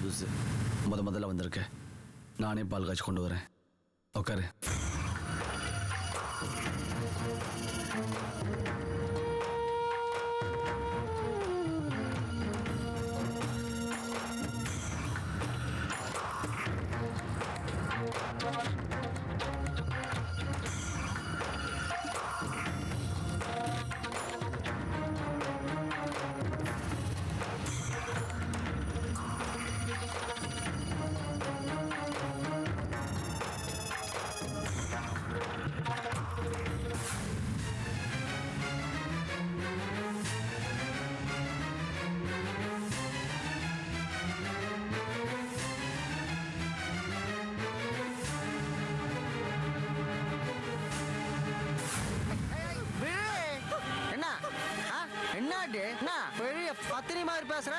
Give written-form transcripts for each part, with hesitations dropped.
புதுசு, முதல்ல வந்திருக்கேன். நானே பால் காய்ச்சி கொண்டு வரேன். உட்காரு. என்ன பெரிய பத்தினி மாதிரி பேசுற?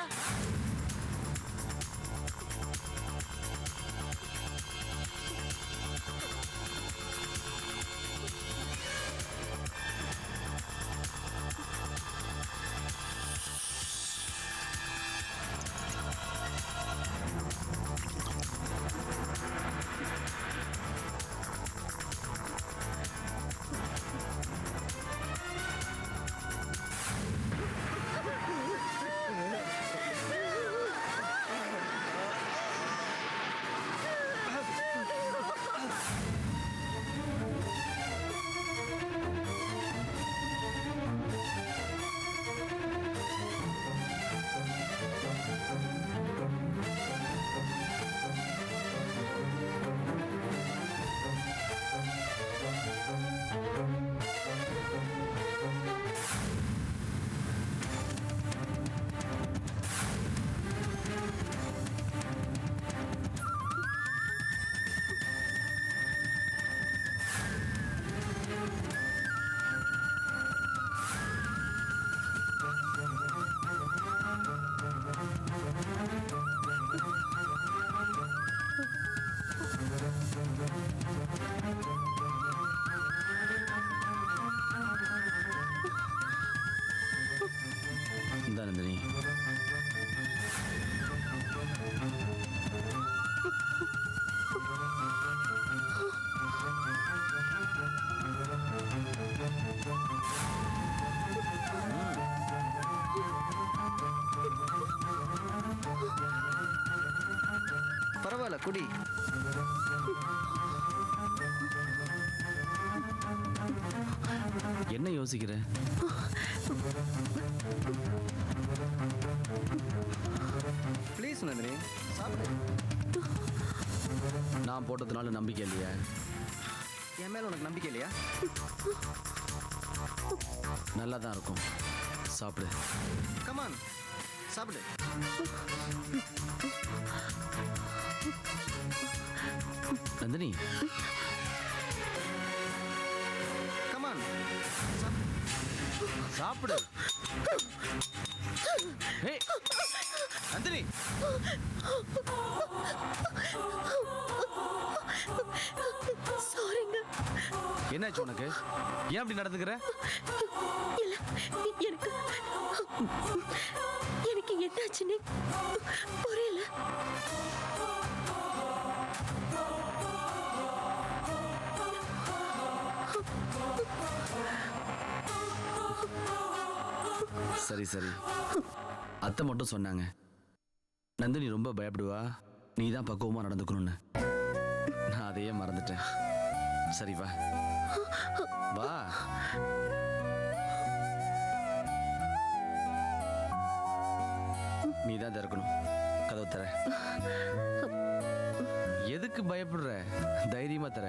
நந்தினி, பரவாயில்ல குடி. என்ன யோசிக்கிற? ப்ளீஸ் நந்தினி சாப்பிடு. நான் போட்டதுனால நம்பிக்கை இல்லையா? என் மேல உனக்கு நம்பிக்கை இல்லையா? நல்லா தான் இருக்கும். சாப்பிடு. கமான் சாப்பிடு. நந்தினி, கமான் சாப்பிடு. ஏய் நந்தினி, சாரிங்க. என்னாச்சு உனக்கு? ஏன் அப்படி நடந்துக்கிற? இல்ல, எனக்கு என்னாச்சுன்னு புரியல. சரி சரி, அத்தை மட்டும் சொன்னாங்க நந்தினி ரொம்ப பயப்படுவா, நீ தான் பக்குவமா நடந்துக்கணும்னு. நான் அதையே மறந்துட்டேன். சரி வா வா. நீ தான் திறக்கணும். கதவு தர. எதுக்கு பயப்படுற? தைரியமா தர.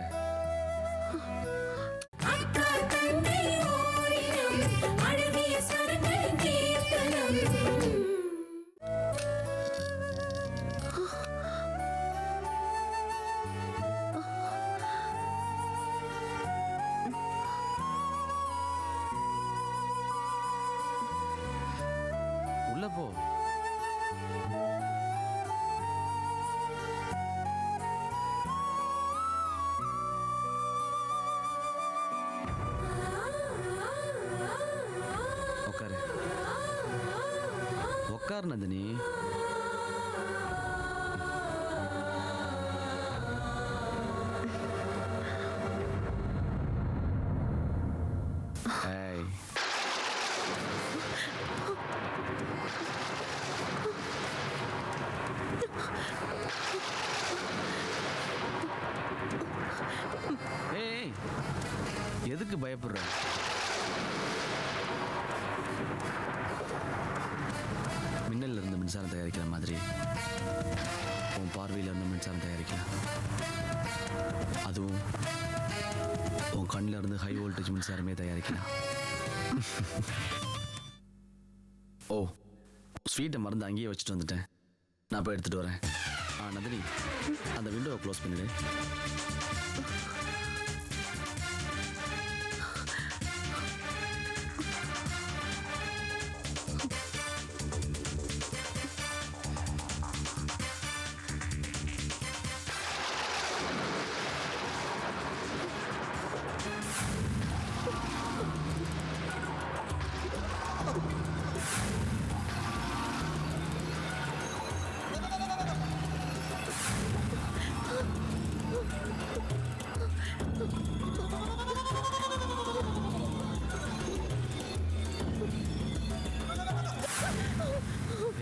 உள்ள போ. உட்காரு நந்தினி. ஏய் ஏய் எதுக்கு பயப்படுற? மின்னல்ல இருந்து மின்சாரம் தயாரிக்கிற மாதிரி உன் பார்வையில இருந்து மின்சாரம் தயாரிக்கலாம். அதுவும் உன் கண்ணில் இருந்து ஹை வோல்டேஜ் மின்சாரமே தயாரிக்கலாம். ஓ, ஸ்வீட்டை மறந்து அங்கேயே வச்சுட்டு வந்துட்டேன். நான் போய் எடுத்துட்டு வரேன். நந்தினி, அந்த விண்டோவை க்ளோஸ் பண்ணிடு.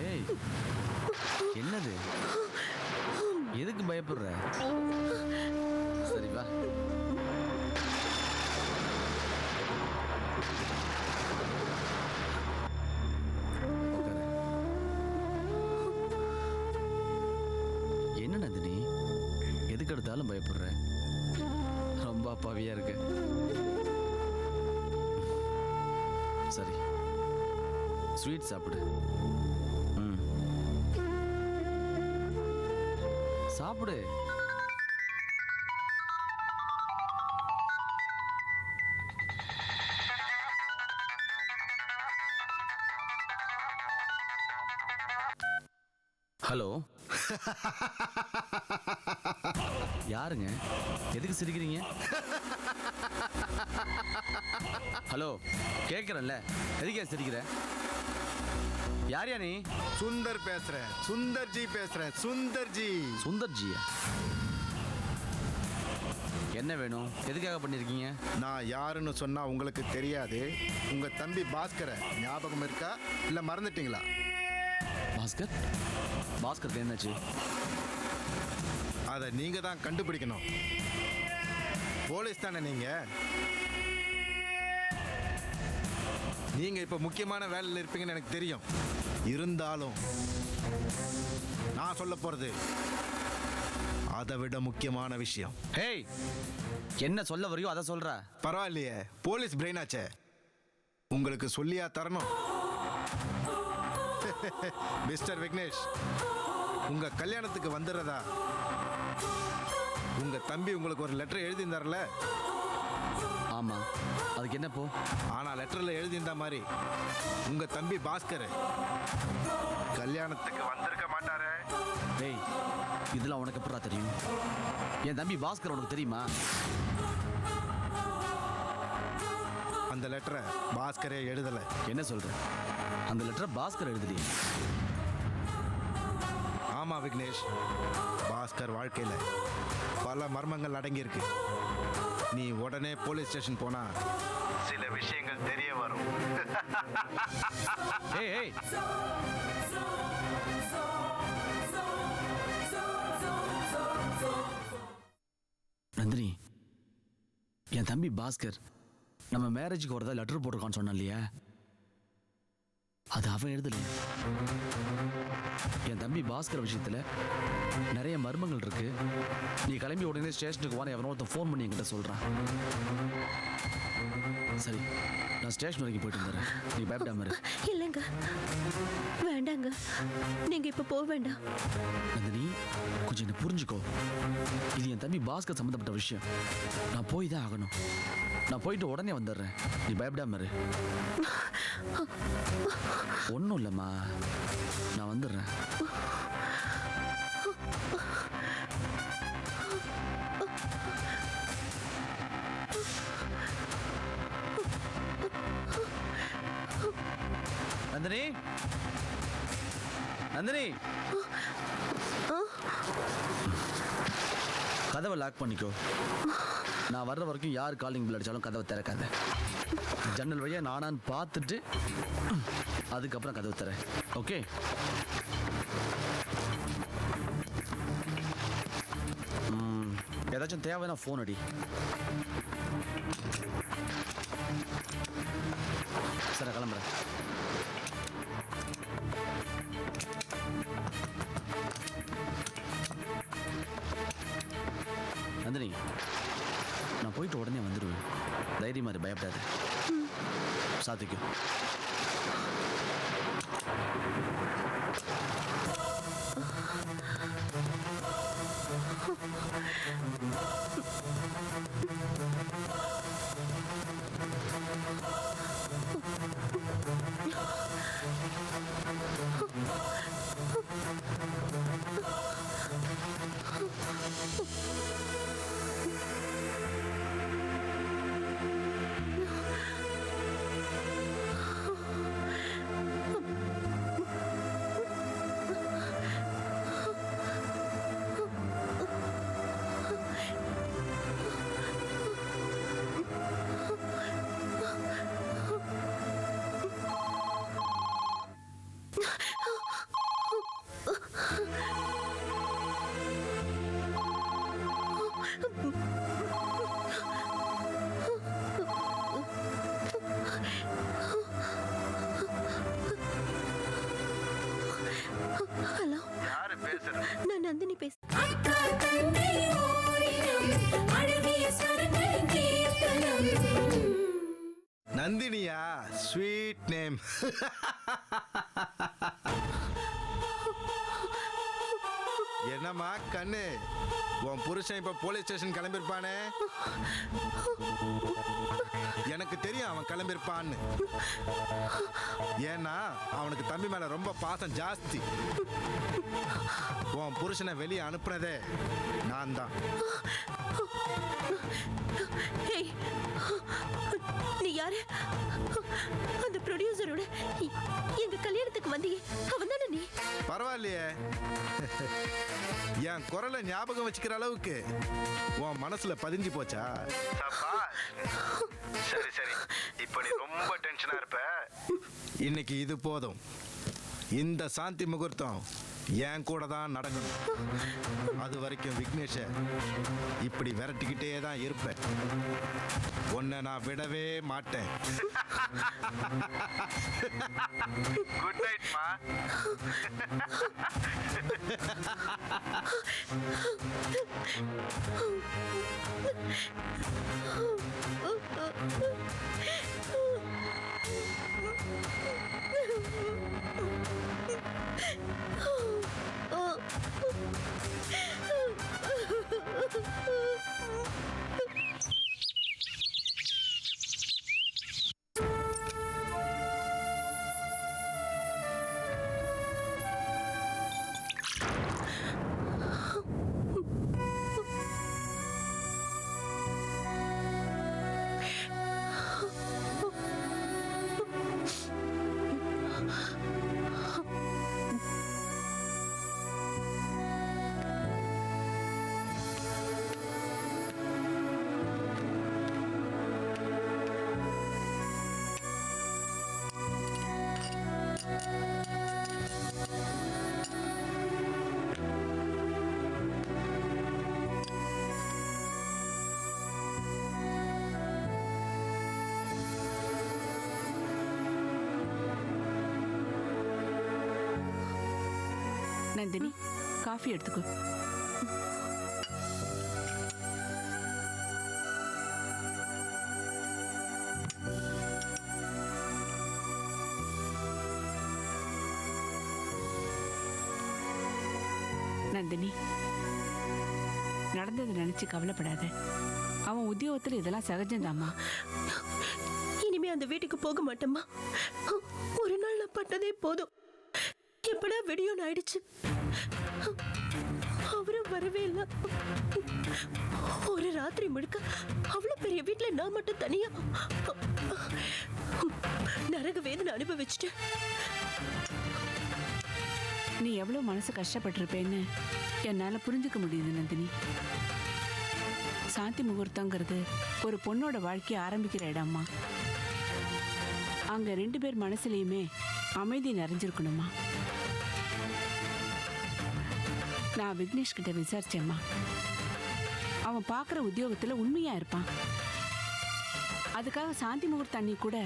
ஏய், என்னது? எதுக்கு பயப்படுற? சரி வா. உட்காரு. என்ன நந்தினி, எதுக்கு எடுத்தாலும் பயப்படுற? ரொம்ப அப்பாவியா இருக்கு. சரி, ஸ்வீட் சாப்பிடு. சாப்பிடு. ஹலோ. யாருங்க? எதுக்கு சிரிக்கிறீங்க? ஹலோ, கேட்கறேன்ல, எதுக்கே சிரிக்கிற? யார் நீ? சுந்தர் பேசுறேன். சுந்தர்ஜி பேசுறேன். சுந்தர்ஜி. சுந்தர்ஜியா? என்ன வேணும்? எதுக்காக பண்ணிருக்கீங்க? நான் யாருன்னு சொன்னா உங்களுக்கு தெரியாது. உங்க தம்பி பாஸ்கரை ஞாபகம் இருக்கா இல்ல மறந்துட்டீங்களா? பாஸ்கர்? பாஸ்கருக்கு என்னாச்சு? அதை நீங்க தான் கண்டுபிடிக்கணும். போலீஸ் தானே நீங்க? நீங்க இப்ப முக்கியமான வேலையில் இருப்பீங்கன்னு எனக்கு தெரியும். இருந்தாலும் நான் சொல்ல போறது அதை விட முக்கியமான விஷயம். ஹேய், என்ன சொல்ல வரையோ அதை சொல்ற. பரவாயில்லையே, போலீஸ் பிரெயின் ஆச்சே, உங்களுக்கு சொல்லியா தரணும்? மிஸ்டர் விக்னேஷ், உங்க கல்யாணத்துக்கு வந்துடுறதா உங்க தம்பி உங்களுக்கு ஒரு லெட்டர் எழுதியிருந்தார்ல? ஆமா, அதுக்கு என்ன போ? ஆனா லெட்டர்ல எழுதியிருந்த மாதிரி உங்க தம்பி பாஸ்கர் கல்யாணத்துக்கு வந்திருக்க மாட்டாரே. டேய், இதெல்லாம் உனக்கு எப்படா தெரியும்? என் தம்பி பாஸ்கர் உனக்கு தெரியுமா? அந்த லெட்டரை பாஸ்கரே எழுதல. என்ன சொல்ற? அந்த லெட்டரை பாஸ்கர் எழுதலையே? ஆமா விக்னேஷ், பாஸ்கர் வாழ்க்கையில பல மர்மங்கள் அடங்கியிருக்கு. நீ உடனே போலீஸ் ஸ்டேஷன் போனா சில விஷயங்கள் தெரிய வரும். ஏய் ஏய், நந்தினி, என் தம்பி பாஸ்கர் நம்ம மேரேஜுக்கு வரதா லெட்டர் போட்டிருக்கான்னு சொன்னான் இல்லையா? அது அவன் எழுதலையா? என் தம்பி பாஸ்கர் விஷயத்துல நிறைய மர்மங்கள் இருக்கு. நீ கிளம்பி உடனே ஸ்டேஷனுக்கு வான்னு எவனோ ஒருத்தன் ஃபோன் பண்ணி என்கிட்ட சொல்றான். சரி, நான் ஸ்டேஷன் வரைக்கும் போயிட்டு வந்துடுறேன். நீ பயப்படாம இரு. இல்லைங்க, வேண்டாங்க, நீங்க இப்ப போக வேண்டாம். நந்தினி, கொஞ்சம் என்ன புரிஞ்சுக்கோ. இது என் தம்பி பாஸ்கர் சம்மந்தப்பட்ட விஷயம். நான் போய் தான் ஆகணும். நான் போயிட்டு உடனே வந்துடுறேன். நீ பயப்படாம இரு. ஒன்றும் இல்லைம்மா, நான் வந்துடுறேன். நந்தினி, நந்தினி, கதவை லாக் பண்ணிக்கோ. நான் வர்ற வரைக்கும் யார் காலிங் பில் அடிச்சாலும் கதவை திறக்காத. ஜன்னல் வழியா நானான்னு பார்த்துட்டு அதுக்கப்புறம் கதவு தர. ஓகே? ஏதாச்சும் தேவைன்னா ஃபோன் அடி. சரி, கிளம்புறேன். நந்தினி, நான் போயிட்டு உடனே வந்துடுவேன். தைரியமா இரு, பயப்படாது. சாத்திக்கும். ஹலோ, நான் நந்தினி பேசுறேன். நந்தினியா? Sweet name. என்னம்மா கண்ணு, உன் புருஷன் இப்ப போலீஸ் ஸ்டேஷன் கிளம்பிருப்பானே? எனக்கு தெரியும் அவன் கிளம்பிருப்பான்னு. ஏன்னா அவனுக்கு தம்பி மேல ரொம்ப பாசம் ஜாஸ்தி. உன் புருஷனை வெளியே அனுப்புனதே நான் தான். ஏய், நீ யாரு? அந்த ப்ரொடியூசரோட எங்க கல்யாணத்துக்கு வந்தியே, அவன் தானே நீ? பரவாயில்லையே, என் குரலை ஞாபகம் வச்சுக்கிற அளவுக்கு உன் மனசுல பதிஞ்சு போச்சா? சரி சரி, இப்ப நீ ரொம்ப டென்ஷனா இருப்ப. இன்னைக்கு இது போதும். இந்த சாந்தி முகூர்த்தம் என் கூட தான் நடக்கணும். அது வரைக்கும் விக்னேஷ இப்படி விரட்டிக்கிட்டே தான் இருப்பேன். உன்னை நான் விடவே மாட்டேன். குட் நைட் மா. நந்தினி, காஃபி எடுத்துக்கோ. நந்தினி, நடந்ததை நினைச்சு கவலைப்படாத. அவன் உத்தியோகத்துல இதெல்லாம் சகஜம்தாம்மா. இனிமே அந்த வீட்டுக்கு போக மாட்டேம்மா. ஒரு நாள் நான் பட்டதே போதும். எப்படா வெடியோன்னு ஆயிடுச்சு. அவரும் வரவே இல்லை. ஒரு ராத்திரி முழுக்க அவ்வளவு பெரிய வீட்டுல நான் மட்டும் தனியா நரக வேதனை அனுபவிச்சுட்டு. நீ எவ்வளவு மனசு கஷ்டப்பட்டிருப்பேன்னு என்னால புரிஞ்சுக்க முடியுது நந்தினி. சாந்தி முகூர்த்தங்கிறது ஒரு பொண்ணோட வாழ்க்கையை ஆரம்பிக்கிற இடம்மா. அங்க 2 பேர் மனசுலயுமே அமைதி நிறைஞ்சிருக்கணுமா. நான் விக்னேஷ் கிட்ட விசாரிச்சேம்மா. அவன் பார்க்குற உத்தியோகத்துல உண்மையா இருப்பான். அதுக்காக சாந்தி முகூர்த்த அன்னி கூட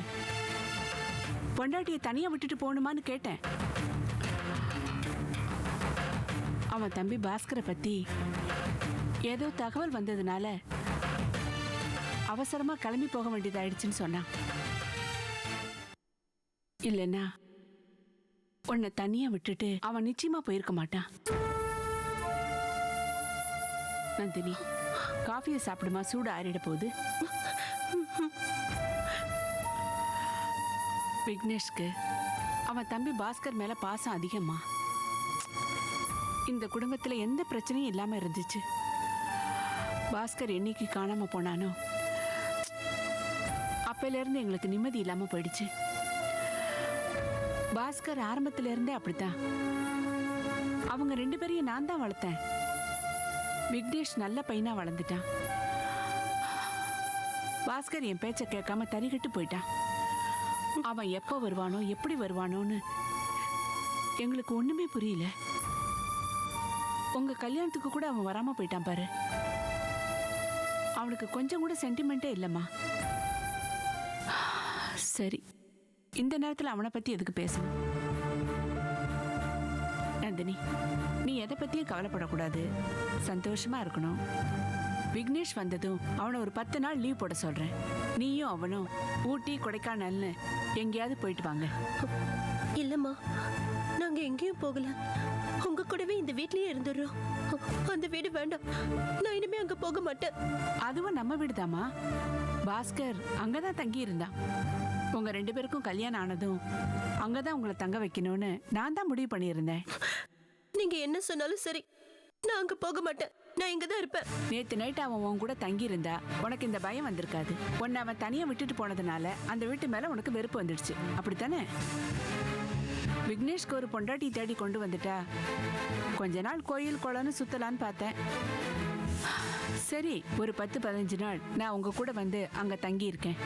பொண்டாட்டியை தனியா விட்டுட்டு போகணுமான்னு கேட்டேன். அவன் தம்பி பாஸ்கரை பத்தி ஏதோ தகவல் வந்ததுனால அவசரமா கிளம்பி போக வேண்டியதாயிடுச்சுன்னு சொன்னான். இல்லைன்னா உன்னை தனியா விட்டுட்டு அவன் நிச்சயமா போயிருக்க மாட்டான். நந்தினி, காஃபியை சாப்பிடுமா, சூடு ஆறிட போகுது. விக்னேஷ்க்கு அவன் தம்பி பாஸ்கர் மேல பாசம் அதிகமா. இந்த குடும்பத்துல எந்த பிரச்சனையும் இல்லாம இருந்துச்சு. பாஸ்கர் என்னைக்கு காணாம போனானோ அப்பையில இருந்து எங்களுக்கு நிம்மதி இல்லாம போயிடுச்சு. பாஸ்கர் ஆரம்பத்துல இருந்தே அப்படித்தான். அவங்க 2 பேரையும் நான் தான் வளர்த்தேன். விக்னேஷ் நல்ல பையனா வளர்ந்துட்டான். பாஸ்கர் என் பேச்ச கேட்காம தறிகட்டு போயிட்டான். அவன் எப்போ வருவானோ எப்படி வருவானோன்னு எங்களுக்கு ஒண்ணுமே புரியல. உங்க கல்யாணத்துக்கு கூட அவன் வராம போயிட்டான் பாரு. அவனுக்கு கொஞ்சம் கூட சென்டிமெண்டே இல்லம்மா. சரி, இந்த நேரத்துல அவனை பத்தி எதுக்கு பேசணும்? நந்தினி, நீ எதை பத்தியும் கவலைப்படக்கூடாது. சந்தோஷமா இருக்கணும். விக்னேஷ் வந்ததும் அவனை ஒரு 10 நாள் லீவ் போட சொல்றேன். நீயும் அவனும் ஊட்டி கொடைக்கானல்னு எங்கேயாவது போயிட்டு வாங்க. இல்லம்மா, நாங்க எங்கேயும் போகல. உங்க கூடவே இந்த வீட்லயே இருந்துடுறோம். அந்த வீடு வேண்டாம். நான் இனிமே அங்க போக மாட்டேன். அதுவும் நம்ம வீடுதாம்மா. பாஸ்கர் அங்கதான் தங்கி இருந்தான். உங்க 2 பேருக்கும் கல்யாணம் ஆனதும் அங்கதான் உங்களை தங்க வைக்கணும்னு நான் தான் முடிவு பண்ணியிருந்தேன். நீங்க என்ன சொன்னாலும் சரி, நான் அங்க போக மாட்டேன். நான் இங்கதான் இருப்பேன். நேத்து நைட் அவன் உன் கூட தங்கி இருந்தா உனக்கு இந்த பயம் வந்திருக்காது. உன்னை அவன் தனியா விட்டுட்டு போனதுனால அந்த வீட்டு மேல உனக்கு வெறுப்பு வந்துடுச்சு, அப்படித்தானே? விக்னேஷ்க்கு ஒரு பொண்டாட்டி தேடி கொண்டு வந்துட்டா கொஞ்ச நாள் கோயில் குளம்னு சுத்தலான்னு பார்த்தேன். சரி, ஒரு 10-15 நாள் நான் உங்க கூட வந்து அங்க தங்கி இருக்கேன்.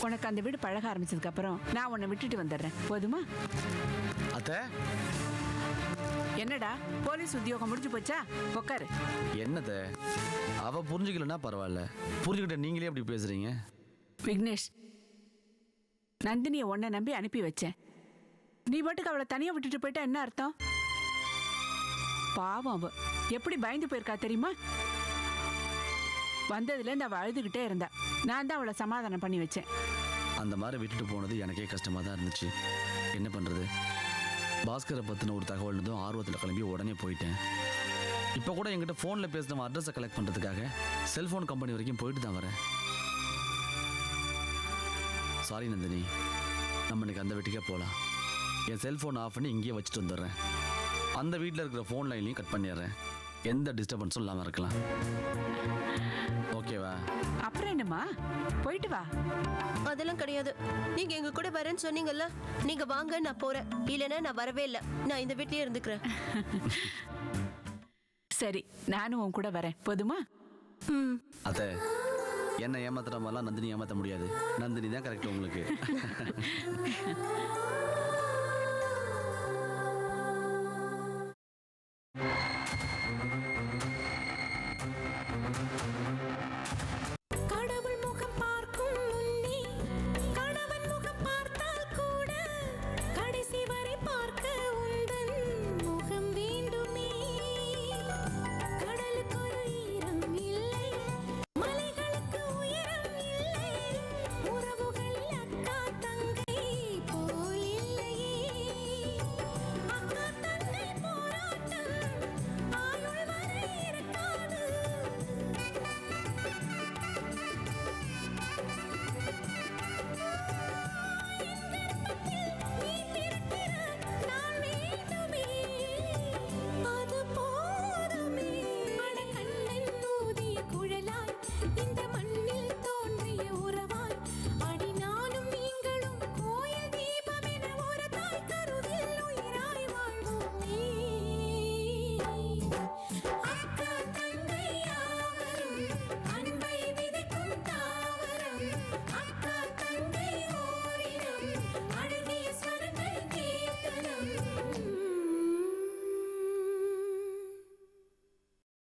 உனக்கு அந்த வீடு பழக ஆரம்பிச்சதுக்கு அப்புறம் நான் உன்னை விட்டுட்டு வந்துடுறேன். போதுமா? அத்தை, என்னடா, போலீஸ் உத்தியோகம் முடிஞ்சு போச்சா? உட்காரு. என்னத அவ புரிஞ்சுக்கலன்னா பரவாயில்ல, புரிஞ்சுக்கிட்ட நீங்களே அப்படி பேசுறீங்க. விக்னேஷ், நந்தினியை உன்னை நம்பி அனுப்பி வச்சேன். நீ பாட்டுக்கு அவளை தனியா விட்டுட்டு போயிட்டா என்ன அர்த்தம்? பாவம், அவ எப்படி பயந்து போயிருக்கா தெரியுமா? வந்ததுல இருந்து அவ அழுதுகிட்டே இருந்தா. நான் தான் அவளை சமாதானம் பண்ணி வச்சேன். அந்த மாதிரி விட்டுட்டு போனது எனக்கே கஷ்டமா தான் இருந்துச்சு. என்ன பண்றது? பாஸ்கரை பத்தின ஒரு தகவல்னதும் ஆர்வத்தில் கிளம்பி உடனே போயிட்டேன். இப்போ கூட என்கிட்ட ஃபோனில் பேசினவன் அட்ரஸை கலெக்ட் பண்ணுறதுக்காக செல்ஃபோன் கம்பெனி வரைக்கும் போயிட்டு தான் வரேன். சாரி நந்தினி, நம்ம இன்னைக்கு அந்த வீட்டுக்கே போகலாம். என் செல்ஃபோன் ஆஃப் பண்ணி இங்கேயே வச்சுட்டு வந்துடுறேன். அந்த வீட்டில் இருக்கிற ஃபோன் லைன்லையும் கட் பண்ணிடுறேன். எந்த டிஸ்டர்பன்ஸும் இல்லாமல் இருக்கலாம். ஓகேவா? அப்புறம் என்னம்மா, போயிட்டு வா. அதெல்லாம் கிடையாது. நீங்க எங்க கூட வரேன்னு சொன்னீங்கல்ல, நீங்க வாங்க, நான் போறேன். இல்லைன்னா நான் வரவே இல்லை. நான் இந்த வீட்லயே இருந்துக்கிறேன். சரி, நானும் உன் கூட வரேன். போதுமா? அத்தை, என்னை ஏமாத்துற மாதிரிலாம் நந்தினி ஏமாற்ற முடியாது. நந்தினி தான் கரெக்ட் உங்களுக்கு.